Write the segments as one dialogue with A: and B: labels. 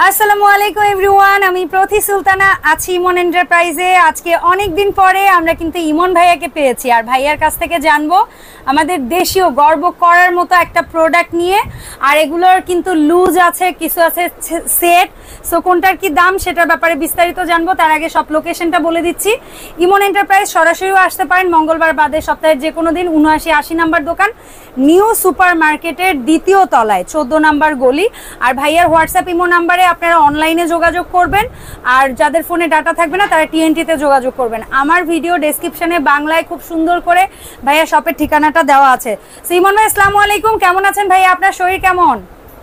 A: আসসালামু আলাইকুম এভরিওয়ান, আমি প্রতি সুলতানা আছি ইমন এন্টারপ্রাইজে। আজকে অনেক দিন পরে আমরা কিন্তু ইমন ভাইয়াকে পেয়েছি, আর ভাইয়ার কাছ থেকে জানবো আমাদের দেশীয় গর্ব করার মতো একটা প্রোডাক্ট নিয়ে। আর এগুলোর কিন্তু লুজ আছে, কিছু আছে সেট, সো কোনটার কি দাম সেটার ব্যাপারে বিস্তারিত জানবো। তার আগে সব লোকেশনটা বলে দিচ্ছি। ইমন এন্টারপ্রাইজ সরাসরিও আসতে পারেন মঙ্গলবার বাদে সপ্তাহের যে কোনো দিন। 79-80 নাম্বার দোকান, নিউ সুপার মার্কেটের দ্বিতীয় তলায় 14 নাম্বার গলি। আর ভাইয়ার হোয়াটসঅ্যাপ ইমো নাম্বারে আপনারা অনলাইনে যোগাযোগ করবেন, আর যাদের ফোনে ডাটা থাকবে না তারা টিএনটিতে যোগাযোগ করবেন। আমার ভিডিও ডেসক্রিপশনে বাংলায় খুব সুন্দর করে ভাইয়া শপের ঠিকানাটা দেওয়া আছে। ইমন ভাই আসসালামু আলাইকুম, কেমন আছেন ভাইয়া? আপনার শরীর কেমন?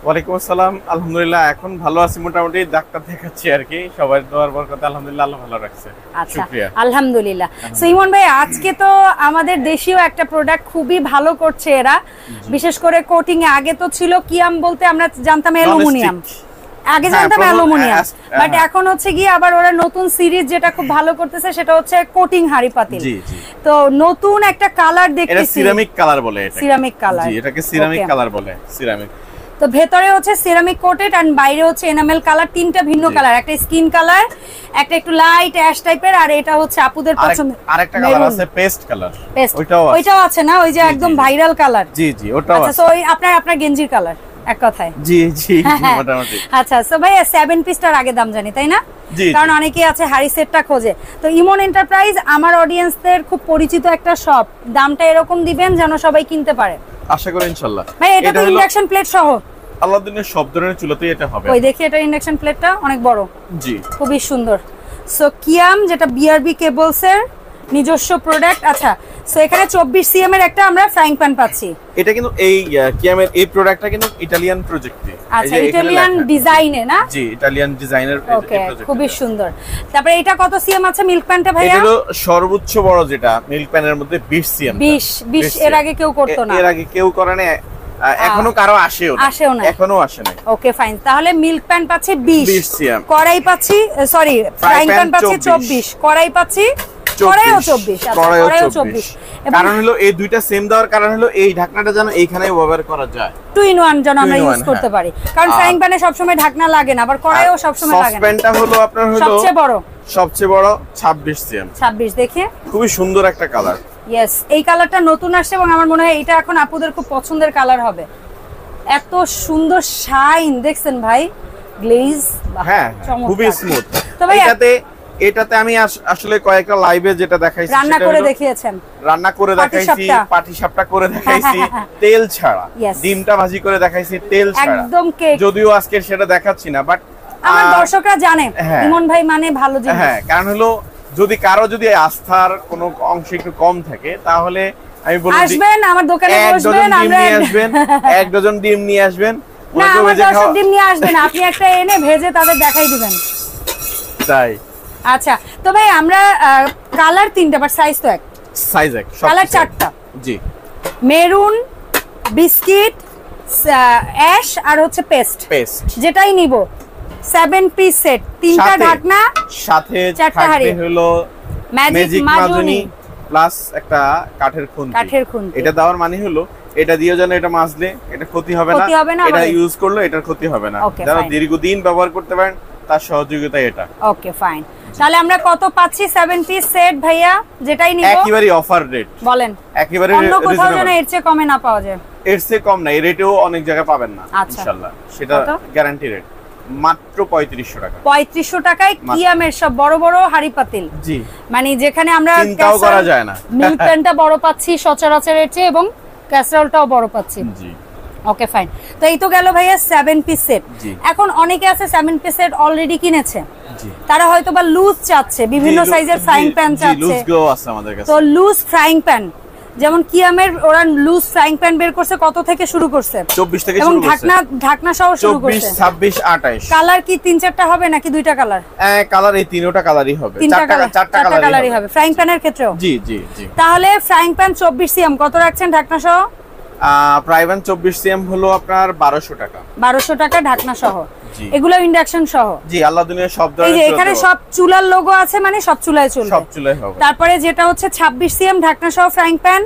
B: ওয়ালাইকুম আসসালাম, আলহামদুলিল্লাহ এখন ভালো আছি, মোটামুটি ডাক্তার দেখাচ্ছি আর কি। সবার দোয়ার বরকতে আলহামদুলিল্লাহ আল্লাহ ভালো রাখছে।
A: আচ্ছা আলহামদুলিল্লাহ। সো ইমন ভাই, আজকে তো আমাদের দেশীয় একটা প্রোডাক্ট খুবই ভালো করছে এরা, বিশেষ করে কোটিং এ। আগে তো ছিল কিয়াম বলতে আমরা জানতাম অ্যালুমিনিয়াম, আগে জানতাম অ্যালুমিনিয়াম, বাট এখন হচ্ছে গিয়ে আবার ওরা নতুন সিরিজ যেটা খুব ভালো করতেছে সেটা হচ্ছে কোটিং হাড়ি পাতিল। তো নতুন একটা কালার দেখতেছি,
B: এটা সিরামিক কালার বলে। এটা
A: সিরামিক কালার,
B: জি এটাকে সিরামিক কালার বলে। সিরামিক
A: তো ভেতরে হচ্ছে সিরামিক কোটেড আর বাইরে হচ্ছে এনামেল কালার। তিনটা ভিন্ন কালার, একটা স্কিন কালার, একটা একটু লাইট অ্যাশ টাইপের, আর এটা হচ্ছে আপুদের পছন্দ।
B: আরেকটা কালার আছে পেস্ট কালার,
A: ওইটাও আছে না, ওই যে একদম ভাইরাল কালার।
B: জি জি ওটাও আছে।
A: আচ্ছা, সো আপনার গেঞ্জির কালার এক কথায়।
B: জি জি মোটামুটি।
A: আচ্ছা, সো ভাই 7 পিসটার আগে দাম জানি তাই না? কারণ অনেকেই আছে হাড়ি সেটটা খোঁজে। তো ইমন এন্টারপ্রাইজ আমার অডিয়েন্সদের খুব পরিচিত একটা শপ, দামটা এরকম দিবেন যেন সবাই কিনতে পারে,
B: আশা করি ইনশাআল্লাহ।
A: ভাই এটা তো ইন্ডাকশন প্লেট সহ
B: আল্লাহর দিনের সব ধরনের চুলাতেই এটা হবে।
A: ওই দেখি, এটা ইন্ডাকশন প্লেটটা অনেক বড়,
B: জি
A: খুবই সুন্দর। সো কিয়াম, যেটা বিআরবি কেবলস এর নিজস্ব প্রোডাক্ট। আচ্ছা, সো এখানে 24 সিএম এর একটা আমরা ফ্রাইং প্যান পাচ্ছি।
B: এটা কিন্তু এই কিয়ামের এই প্রোডাক্টটা কিন্তু ইতালিয়ান প্রজেক্টে।
A: আচ্ছা, ইতালিয়ান ডিজাইনে না?
B: জি ইতালিয়ান ডিজাইনের এই প্রজেক্ট,
A: খুবই সুন্দর। তারপরে এটা কত সিএম আছে মিল্ক প্যানটা ভাইয়া?
B: এটা হলো সর্বোচ্চ বড় যেটা মিল্ক প্যানের মধ্যে 20 সিএম।
A: 20 এর আগে কেউ করতো না,
B: এর আগে কেউ করে না, এখনো কারো আসেও না, এখনো আসে না।
A: ওকে ফাইন, তাহলে মিল্ক প্যান পাচ্ছি 20
B: সিএম,
A: কড়াই পাচ্ছি, সরি ফ্রাইং প্যান পাচ্ছি 24, কড়াই পাচ্ছি কড়াইও 24। আচ্ছা, কড়াইও 24।
B: কারণ হলো এই দুইটা সেম দেওয়ার কারণ হলো এই ঢাকনাটা যেন এইখানেই ব্যবহার করা যায়,
A: 2 in 1 যেন আমরা ইউজ করতে পারি। কারণ ফ্রাইং প্যানে সব সময় ঢাকনা লাগে না, আবার কড়াইও সব সময় লাগে না।
B: সসপ্যানটা হলো আপনার হলো সবচেয়ে বড় 26 সিএম। 26
A: দেখে
B: খুবই সুন্দর একটা কালার।
A: ইয়েস, এই কালারটা নতুন আসছে এবং আমার মনে হয় এটা এখন আপুদের খুব পছন্দের কালার হবে। এত সুন্দর শাইন দেখছেন ভাই, গ্লেজ,
B: হ্যাঁ খুবই স্মুথ। তবে এটাতে আমি আসলে কয়েকটা লাইভে যেটা দেখাইছি,
A: রান্না করে দেখিয়েছেন,
B: রান্না করে দেখাইছি, পাটিসাপটা করে দেখাইছি তেল ছাড়া, ডিমটা ভাজি করে দেখাইছি তেল ছাড়া,
A: একদম কেক।
B: যদিও আজকে সেটা দেখাচ্ছি না, বাট
A: আমার দর্শকরা জানে ইমন ভাই মানে ভালো জিনিস।
B: হ্যাঁ, কারণ হলো যদি আস্থার কোনো অংশ একটু কম থাকে তাহলে আমি বলি
A: আসবেন আমার দোকানে, বসবেন, আমরা
B: এক ডজন ডিম নিয়ে আসবেন।
A: না, আমার দর্শক ডিম নিয়ে আসবেন, আপনি একটা এনে ভেজে তাদের দেখাই দিবেন।
B: তাই
A: আচ্ছা, তো ভাই আমরা কালার 3টা, বাট সাইজ তো এক,
B: সাইজ এক,
A: কালার 4টা।
B: জি,
A: মেরুন, বিস্কিট, অ্যাশ আর হচ্ছে পেস্ট, যেটাই নিব 7 পিস সেট, 3টা ঢাকনা,
B: সাথে থাকবে হলো ম্যাজিক মাজনি প্লাস একটা কাঠের খুন্তি। এটা দেওয়ার মানে হলো এটা দিয়ে যেন এটা মাজলে এটা ক্ষতি হবে না, এটা ইউজ করলে এটার ক্ষতি হবে না, যারা দীর্ঘদিন ব্যবহার করতে পারেন তার সহযোগিতা এটা।
A: ওকে ফাইন, তাহলে আমরা কত পাচ্ছি 7 পিস সেট ভাইয়া, যেটাই নিব
B: একেবারে অফার রেট।
A: বলেন,
B: একেবারে
A: অন্য কোথাও যেন এর চেয়ে কমে না পাওয়া যায়।
B: এর চেয়ে কম না, এই রেটেও অনেক জায়গায় পাবেন না ইনশাআল্লাহ, সেটা গ্যারান্টি রেট। মাত্র 3500 টাকা। 3500
A: টাকায় কিয়ামের সব বড় বড় হাড়ি পাতিল।
B: জি,
A: মানে যেখানে আমরা
B: চিন্তাও করা যায় না,
A: মিল্ক প্যানটা বড় পাচ্ছি সচরাচরের চেয়ে, এবং ক্যাসারোলটাও বড় পাচ্ছি। জি, ওকে ফাইন। তো এই তো গেল ভাইয়া 7 পিস সেট। এখন অনেকে আছে 7 পিস সেট অলরেডি কিনেছে, তারা হয়তো বা লুজ চাচ্ছে, বিভিন্ন সাইজের ফ্রাইং প্যান চাচ্ছে।
B: লুজ গুলো আছে আমাদের কাছে।
A: তো লুজ ফ্রাইং প্যান, যেমন কিয়ামের ওরা লুজ ফ্রাইং প্যান বের করছে, কত থেকে শুরু করছে?
B: 24 থেকে শুরু করছে,
A: এবং ঢাকনা সহ শুরু করছে।
B: 24, 26, 28
A: কালার কি 3-4টা হবে নাকি 2টা কালার?
B: কালার এই 3টা কালারই হবে,
A: 4টা কালারই হবে ফ্রাইং প্যানের ক্ষেত্রেও।
B: জি জি জি।
A: তাহলে ফ্রাইং প্যান 24 সিএম কত রাখছেন ঢাকনা সহ?
B: প্রাইভান 24 সিএম হলো আপনার 1200 টাকা।
A: 1200 টাকা ঢাকনা সহ, এগুলো ইন্ডাকশন সহ।
B: জি, আল্লাহ দুনিয়া সব ধরনের।
A: এই যে এখানে সব চুলার লোগো আছে, মানে সব চুলায় চলবে,
B: সব চুলায় হবে।
A: তারপরে যেটা হচ্ছে 26 সিএম ঢাকনা সহ ফ্রাইং প্যান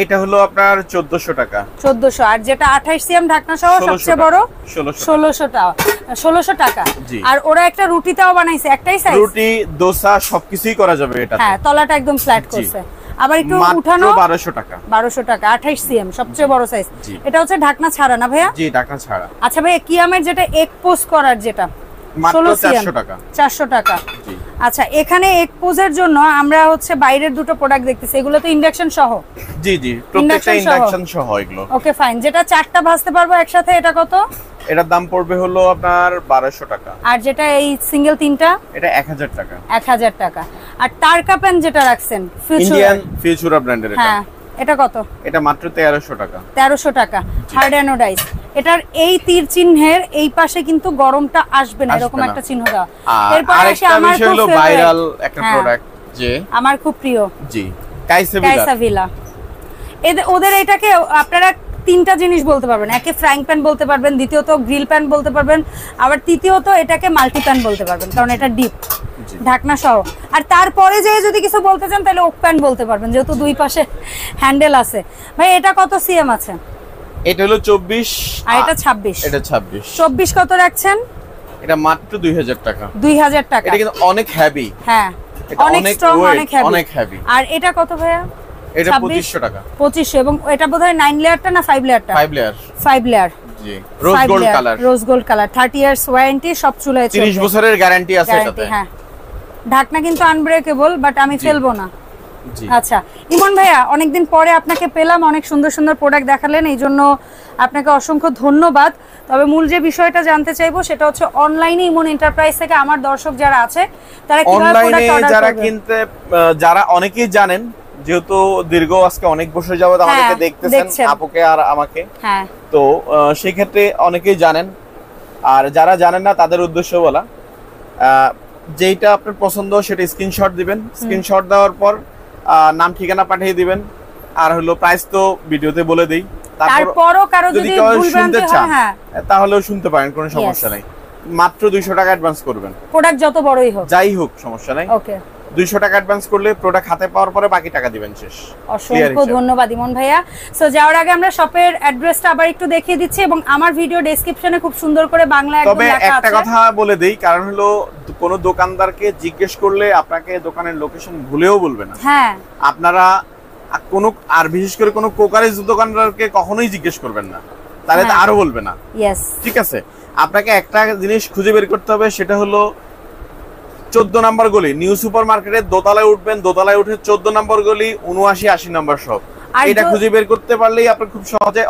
B: এটা হলো আপনার 1400 টাকা।
A: 1400। আর যেটা 28 সিএম ঢাকনা সহ সবচেয়ে বড় 1600 টাকা। আর ওরা একটা রুটিটাও বানাইছে, একটাই সাইজ,
B: রুটি দোসা সবকিছুই করা যাবে এটা।
A: হ্যাঁ, তলাটা একদম ফ্ল্যাট করছে। আবার একটু উঠানো
B: 1200 টাকা।
A: 1200 টাকা 28 সিএম সবচেয়ে বড় সাইজ। এটা হচ্ছে ঢাকনা ছাড়া না ভাইয়া?
B: জি, ঢাকনা ছাড়া।
A: আচ্ছা ভাইয়া, কিয়ামের যেটা এক পোজ করার যেটা
B: মাত্র 400 টাকা।
A: 400 টাকা।
B: জি।
A: আচ্ছা, এখানে এক পোজের জন্য আমরা হচ্ছে বাইরের দুটো প্রোডাক্ট দেখতেছি, এগুলো তো ইন্ডাকশন সহ?
B: জি জি, প্রত্যেকটা ইন্ডাকশন সহ এগুলো।
A: Okay fine. যেটা 4টা ভাজতে পারবো একসাথে, এটা কত?
B: এটার দাম পড়বে হলো আপনার 1200 টাকা।
A: আর যেটা এই সিঙ্গেল 3টা,
B: এটা 1000 টাকা।
A: 1000 টাকা। আর টারকা প্যান যেটা রাখছেন
B: ইন্ডিয়ান ফিউচারা ব্র্যান্ডের, এটা
A: হ্যাঁ, এটা কত?
B: এটা মাত্র 1300 টাকা।
A: 1300 টাকা। Hard anodise. এটার এই তীর চিহ্নের এই পাশে কিন্তু গরমটা আসবে না, এরকম একটা চিহ্ন দেওয়া।
B: এরপর আসে আমার খুব ভাইরাল একটা প্রোডাক্ট, যে
A: আমার খুব প্রিয়,
B: জি, কাইসাভিলা।
A: ওদের এটাকে আপনারা 3টা জিনিস বলতে পারবেন। একে ফ্রাইং প্যান বলতে পারবেন, দ্বিতীয়ত গ্রিল প্যান বলতে পারবেন, আবার তৃতীয়ত এটাকে মাল্টি প্যান বলতে পারবেন, কারণ এটা ডিপ ঢাকনা সহ। আর তারপরে যে যদি কিছু বলতে চান তাহলে ওক প্যান বলতে পারবেন, যেহেতু দুই পাশে হ্যান্ডেল আছে। ভাই, এটা কত সিএম আছে?
B: এটা হলো 24।
A: আর এটা 26।
B: এটা 26।
A: 24 কত রাখছেন?
B: এটা মাত্র 2000 টাকা।
A: 2000 টাকা।
B: এটা কিন্তু অনেক হেভি।
A: হ্যাঁ, অনেক স্ট্রং, অনেক হেভি। আর এটা কত ভাইয়া?
B: এটা 2500 টাকা।
A: 2500। এবং এটা বোধহয় 9 লেয়ারটা না 5 লেয়ারটা?
B: 5 লেয়ার।
A: 5 লেয়ার।
B: জি, rose gold colour.
A: Rose gold colour. 30 years warranty, সব চুলায় চলবে।
B: 30 বছরের গ্যারান্টি আছে এটাতে।
A: হ্যাঁ, ঢাকনা কিন্তু আনব্রেকেবল, বাট আমি ফেলবো না।
B: জি।
A: আচ্ছা ইমন ভাইয়া, অনেকদিন পরে আপনাকে পেলাম, অনেক সুন্দর সুন্দর প্রোডাক্ট দেখালেন, এই জন্য আপনাকে অসংখ্য ধন্যবাদ। তবে মূল যে বিষয়টা জানতে চাইবো সেটা হচ্ছে অনলাইনে ইমন এন্টারপ্রাইজ থেকে আমার দর্শক যারা আছে তারা কিভাবে প্রোডাক্ট অর্ডার করবে?
B: যারা কিনতে, যারা অনেকেই জানেন, যেহেতু দীর্ঘ আজকে অনেক বছর যাবত আমাদেরকে দেখতেছেন, আপুকে আর আমাকে, হ্যাঁ, তো সেই ক্ষেত্রে অনেকেই জানেন। আর যারা জানেন না তাদের উদ্দেশ্য বলা, যেটা আপনার পছন্দ সেটা স্ক্রিনশট দিবেন। স্ক্রিনশট দেওয়ার পর নাম ঠিকানা পাঠিয়ে দিবেন। আর হলো প্রাইস তো ভিডিওতে বলে দেই,
A: তারপরও কারো যদি ভুলভ্রান্তি হয়, হ্যাঁ,
B: তাহলেও শুনতে পারেন, কোনো সমস্যা নাই। মাত্র 200 টাকা অ্যাডভান্স করবেন,
A: প্রোডাক্ট যত বড়ই হোক,
B: যাই হোক সমস্যা নাই।
A: ওকে,
B: 200 টাকা অ্যাডভান্স করলে প্রোডাক্ট হাতে পাওয়ার পরে বাকি টাকা দিবেন, শেষ।
A: অসংখ্য ধন্যবাদ ইমন ভাইয়া। সো যাওয়ার আগে আমরা শপের অ্যাড্রেসটা আবার একটু দেখিয়ে দিচ্ছি, এবং আমার ভিডিও ডেসক্রিপশনে খুব সুন্দর করে বাংলা একদম লেখা আছে। তবে
B: একটা কথা বলে দেই, কারণ হলো কোন দোকানদারকে জিজ্ঞেস করলে আপনাকে দোকানের লোকেশন ভুলেও বলবে না।
A: হ্যাঁ,
B: আপনারা কোনো, আর বিশেষ করে কোনো কোকারেজ দোকানদারকে কখনোই জিজ্ঞেস করবেন না, তাহলে তো আরো বলবে না।
A: ইয়েস,
B: ঠিক আছে। আপনাকে একটা জিনিস খুঁজে বের করতে হবে, সেটা হলো 14 নম্বর গলি, নিউ সুপার মার্কেটের দোতলায় উঠবেন, দোতলায় উঠে 14 নম্বর গলি, 79-80 নম্বর শপ। এটা খুঁজে বের করতে পারলেই আপনি খুব সহজে,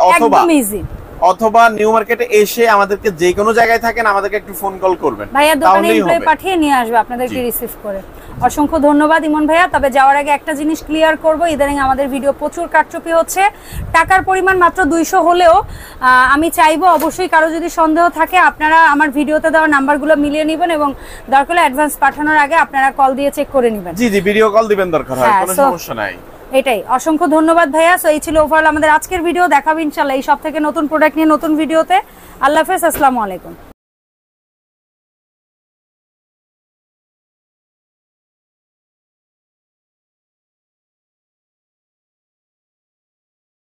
B: অথবা নিউ মার্কেটে এসে আমাদেরকে যে কোনো জায়গায় থাকেন আমাদেরকে একটু ফোন কল করবেন,
A: ভাইয়া দোকানে এমপ্লয় পাঠিয়ে নিয়ে আসবে আপনাদেরকে রিসিভ করে। অসংখ্য ধন্যবাদ ইমন ভাইয়া। তবে যাওয়ার আগে একটা জিনিস ক্লিয়ার করব, ইদানিং আমাদের ভিডিও প্রচুর কারচুপি হচ্ছে। টাকার পরিমাণ মাত্র 200 হলেও আমি চাইবো অবশ্যই কারো যদি সন্দেহ থাকে আপনারা আমার ভিডিওতে দেওয়া নাম্বারগুলো মিলিয়ে নেবেন, এবং দরকার হলে অ্যাডভান্স পাঠানোর আগে আপনারা কল দিয়ে চেক করে নেবেন।
B: জি জি, ভিডিও কল দিবেন দরকার হয়, কোনো সমস্যা নাই।
A: এটাই, অসংখ্য ধন্যবাদ ভাইয়া। সো এই ছিল ওভারঅল আমাদের আজকের ভিডিও। দেখাবো ইনশাআল্লাহ এই সব থেকে নতুন প্রোডাক্ট নিয়ে নতুন ভিডিওতে। আল্লাহ হাফেজ, আসসালামু আলাইকুম।